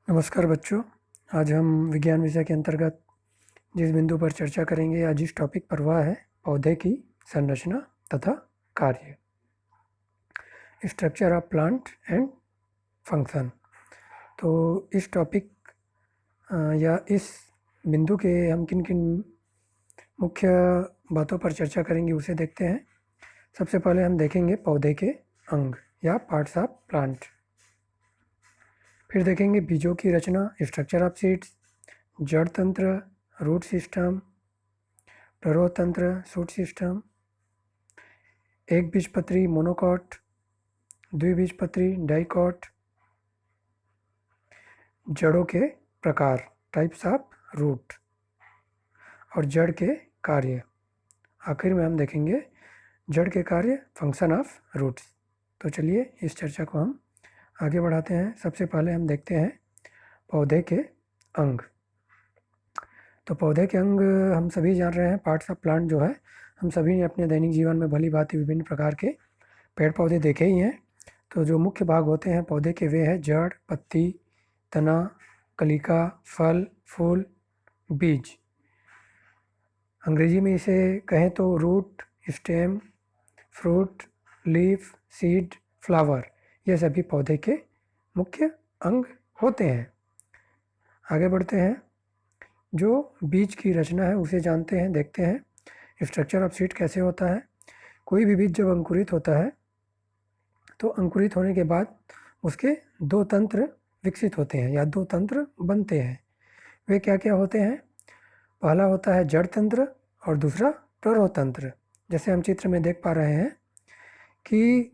नमस्कार बच्चों। आज हम विज्ञान विषय के अंतर्गत जिस बिंदु पर चर्चा करेंगे या जिस टॉपिक पर वह है पौधे की संरचना तथा कार्य, structure of plant and function. तो इस टॉपिक या इस बिंदु के हम किन किन मुख्य बातों पर चर्चा करेंगे उसे देखते हैं। सबसे पहले हम देखेंगे पौधे के अंग या पार्ट्स ऑफ प्लांट। फिर देखेंगे बीजों की रचना, स्ट्रक्चर ऑफ सीड्स, जड़ तंत्र, रूट सिस्टम, प्ररोह तंत्र, शूट सिस्टम, एक बीजपत्री मोनोकॉट, द्विबीजपत्री डाइकॉट, जड़ों के प्रकार टाइप्स ऑफ रूट और जड़ के कार्य। आखिर में हम देखेंगे जड़ के कार्य फंक्शन ऑफ रूट्स। तो चलिए इस चर्चा को हम आगे बढ़ाते हैं। सबसे पहले हम देखते हैं पौधे के अंग। तो पौधे के अंग हम सभी जान रहे हैं, पार्ट्स ऑफ प्लांट जो है हम सभी ने अपने दैनिक जीवन में भली भांति विभिन्न प्रकार के पेड़ पौधे देखे ही हैं। तो जो मुख्य भाग होते हैं पौधे के वे हैं जड़, पत्ती, तना, कलिका, फल, फूल, बीज। अंग्रेजी में इसे कहें तो root, stem, fruit, leaf, seed, flower, ये सभी पौधे के मुख्य अंग होते हैं। आगे बढ़ते हैं। जो बीज की रचना है उसे जानते हैं, देखते हैं स्ट्रक्चर ऑफ सीड कैसे होता है। कोई भी बीज जब अंकुरित होता है तो अंकुरित होने के बाद उसके दो तंत्र विकसित होते हैं या दो तंत्र बनते हैं। वे क्या क्या होते हैं? पहला होता है जड़ तंत्र और दूसरा प्ररोह तंत्र। जैसे हम चित्र में देख पा रहे हैं कि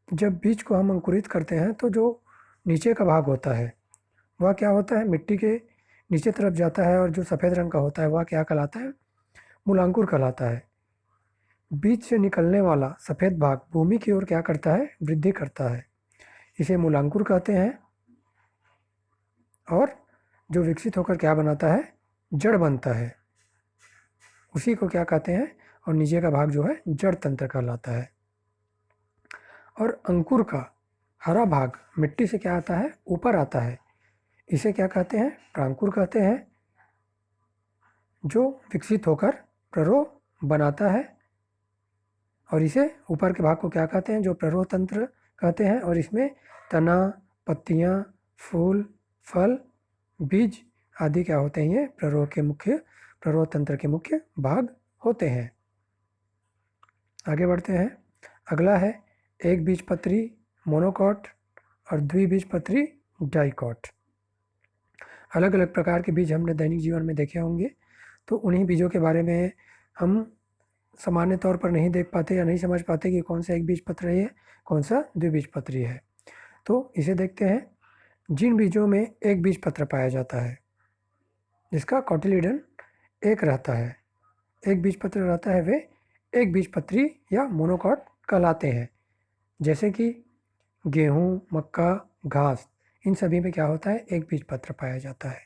जब बीज को हम अंकुरित करते हैं तो जो नीचे का भाग होता है वह क्या होता है? मिट्टी के नीचे तरफ जाता है और जो सफ़ेद रंग का होता है वह क्या कहलाता है? मूलांकुर कहलाता है। बीज से निकलने वाला सफ़ेद भाग भूमि की ओर क्या करता है? वृद्धि करता है। इसे मूलांकुर कहते हैं। और जो विकसित होकर क्या बनाता है? जड़ बनता है। उसी को क्या कहते हैं? और नीचे का भाग जो है जड़ तंत्र कहलाता है। और अंकुर का हरा भाग मिट्टी से क्या आता है? ऊपर आता है। इसे क्या कहते हैं? प्रांकुर कहते हैं। जो विकसित होकर प्ररोह बनाता है और इसे ऊपर के भाग को क्या कहते हैं? जो प्ररोह तंत्र कहते हैं। और इसमें तना, पत्तियां, फूल, फल, बीज आदि क्या होते हैं? ये प्ररोह तंत्र के मुख्य भाग होते हैं। आगे बढ़ते हैं। अगला है एक बीजपत्री मोनोकॉट और द्विबीजपत्री डाइकॉट। अलग अलग प्रकार के बीज हमने दैनिक जीवन में देखे होंगे, तो उन्हीं बीजों के बारे में हम सामान्य तौर पर नहीं देख पाते या नहीं समझ पाते कि कौन सा एक बीजपत्री है, कौन सा द्विबीजपत्री है। तो इसे देखते हैं। जिन बीजों में एक बीजपत्र पाया जाता है जिसका कोटिलिडन एक रहता है, एक बीजपत्र रहता है, वे एक बीजपत्री या मोनोकॉट कहलाते हैं। जैसे कि गेहूँ, मक्का, घास, इन सभी में क्या होता है? एक बीजपत्र पाया जाता है।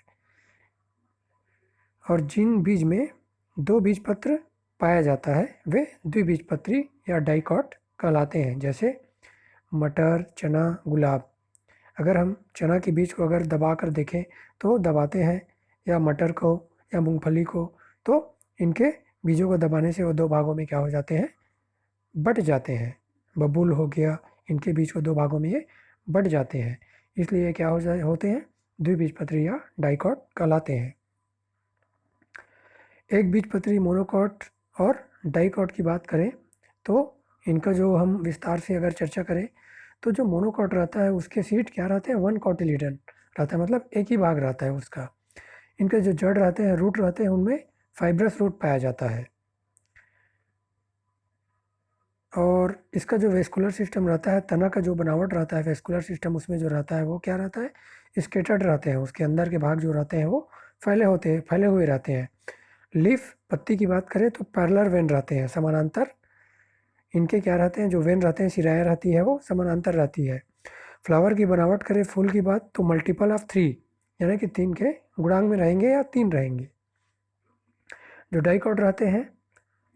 और जिन बीज में दो बीजपत्र पाया जाता है वे द्विबीजपत्री या डाइकॉट कहलाते हैं। जैसे मटर, चना, गुलाब। अगर हम चना के बीज को अगर दबा कर देखें तो दबाते हैं, या मटर को या मूंगफली को, तो इनके बीजों को दबाने से वो दो भागों में क्या हो जाते हैं? बट जाते हैं। बबूल हो गया, इनके बीज को दो भागों में ये बट जाते हैं। इसलिए ये क्या होते हैं? द्विबीजपत्री या डाइकॉट कहलाते हैं। एक बीजपत्री मोनोकॉट और डाइकॉट की बात करें तो इनका जो हम विस्तार से अगर चर्चा करें तो जो मोनोकॉट रहता है उसके सीड क्या रहते हैं? वन कोटिलिडन रहता है, मतलब एक ही भाग रहता है उसका। इनके जो जड़ रहते हैं, रूट रहते हैं, उनमें फाइब्रस रूट पाया जाता है। और इसका जो वेस्कुलर सिस्टम रहता है, तना का जो बनावट रहता है वेस्कुलर सिस्टम, उसमें जो रहता है वो क्या रहता है? स्केटर्ड रहते हैं। उसके अंदर के भाग जो रहते हैं वो फैले हुए रहते हैं। लीफ, पत्ती की बात करें तो पैरेलल वेन रहते हैं, समानांतर इनके क्या रहते हैं? जो वेन रहते हैं, सिराएँ रहती है, वो समानांतर रहती है। फ्लावर की बनावट करें, फूल की बात, तो मल्टीपल ऑफ 3 यानी कि 3 के गुणांक में रहेंगे या 3 रहेंगे। जो डाइकॉट रहते हैं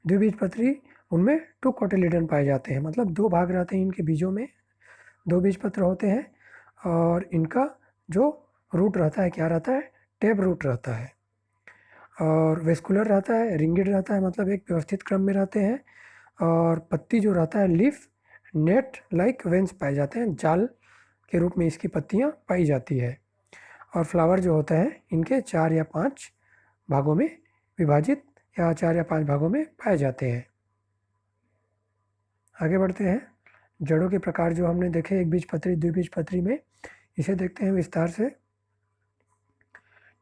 द्विबीजपत्री, उनमें 2 कोटिलिडन पाए जाते हैं, मतलब दो भाग रहते हैं इनके बीजों में, दो बीजपत्र होते हैं। और इनका जो रूट रहता है, क्या रहता है, टैप रूट रहता है। और वेस्कुलर रहता है, रिंगेड रहता है, मतलब एक व्यवस्थित क्रम में रहते हैं। और पत्ती जो रहता है लीफ नेट लाइक वेंस पाए जाते हैं, जाल के रूप में इसकी पत्तियां पाई जाती है। और फ्लावर जो होता है इनके 4 या 5 भागों में विभाजित या 4 या 5 भागों में पाए जाते हैं। आगे बढ़ते हैं। जड़ों के प्रकार जो हमने देखे एक बीजपत्री द्विबीजपत्री में, इसे देखते हैं विस्तार से।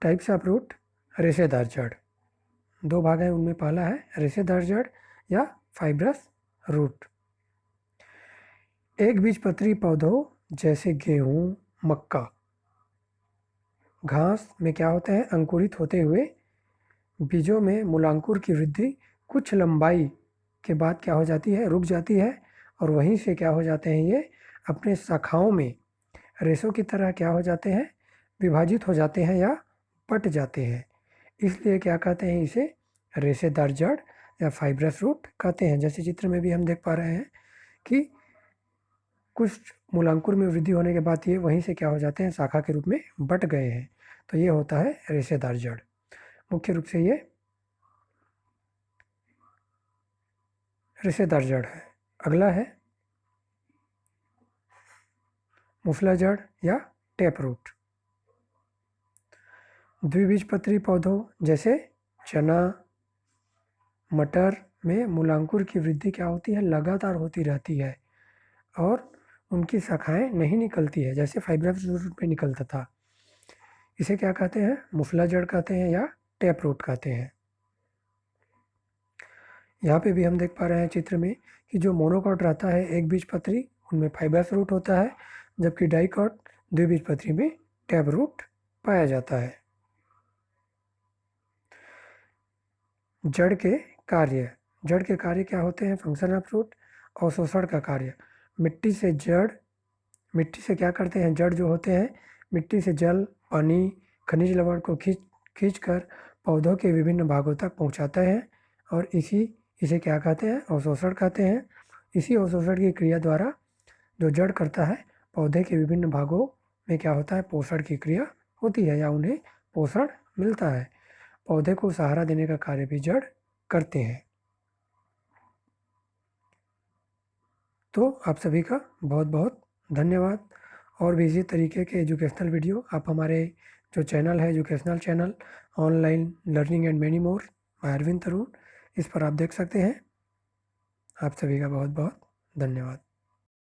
टाइप्स ऑफ रूट, रेशेदार जड़। 2 भाग हैं उनमें, पहला है रेशेदार जड़ या फाइब्रस रूट। एक बीजपत्री पौधों जैसे गेहूँ, मक्का, घास में क्या होते हैं, अंकुरित होते हुए बीजों में मूलांकुर की वृद्धि कुछ लंबाई के बाद क्या हो जाती है, रुक जाती है। और वहीं से क्या हो जाते हैं, ये अपने शाखाओं में रेशों की तरह क्या हो जाते हैं, विभाजित हो जाते हैं या बट जाते हैं। इसलिए क्या कहते हैं, इसे रेशेदार जड़ या फाइब्रस रूट कहते हैं। जैसे चित्र में भी हम देख पा रहे हैं कि कुछ मूलांकुर में वृद्धि होने के बाद ये वहीं से क्या हो जाते हैं, शाखा के रूप में बट गए हैं। तो ये होता है रेशेदार जड़। मुख्य रूप से ये रेशेदार जड़ है। अगला है मुफला जड़ या टैप रूट। द्विबीजपत्री पौधों जैसे चना, मटर में मूलांकुर की वृद्धि क्या होती है, लगातार होती रहती है और उनकी शाखाएं नहीं निकलती है, जैसे फाइब्रस रूट में निकलता था। इसे क्या कहते हैं, मुफला जड़ कहते हैं या टैप रूट कहते हैं। यहाँ पे भी हम देख पा रहे हैं चित्र में कि जो मोनोकॉट रहता है एक बीजपत्री, उनमें फाइब्रस रूट होता है, जबकि डाइकॉट द्विबीजपत्री में टैप रूट पाया जाता है। जड़ के कार्य, जड़ के कार्य क्या होते हैं, फंक्शन ऑफ रूट। अवशोषण का कार्य, मिट्टी से जड़, मिट्टी से क्या करते हैं, जड़ जो होते हैं मिट्टी से जल, पानी, खनिज लवण को खींच कर पौधों के विभिन्न भागों तक पहुंचाते हैं। और इसे क्या कहते हैं, अवशोषण कहते हैं। इसी अवशोषण की क्रिया द्वारा जो जड़ करता है, पौधे के विभिन्न भागों में क्या होता है, पोषण की क्रिया होती है या उन्हें पोषण मिलता है। पौधे को सहारा देने का कार्य भी जड़ करते हैं। तो आप सभी का बहुत बहुत धन्यवाद। और भी इसी तरीके के एजुकेशनल वीडियो आप हमारे जो चैनल है, educational channel online learning and many more by Arvind Tarun, इस पर आप देख सकते हैं। आप सभी का बहुत बहुत धन्यवाद।